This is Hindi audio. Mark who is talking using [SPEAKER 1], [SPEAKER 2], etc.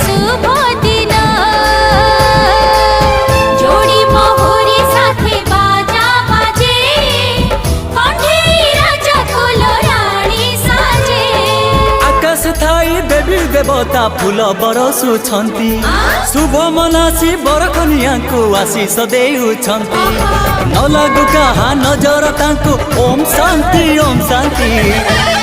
[SPEAKER 1] शुभ दिन जोड़ी बहुरी साथे बाजा बाजे कंठे राजा फूल रानी साजे
[SPEAKER 2] आकाश थाई देवी देवता फूल बरसुछंती शुभ मनासी बरकनिया को आशीष देउछंती न लागु कहा नजर तांको ओम शांति ओम शांति।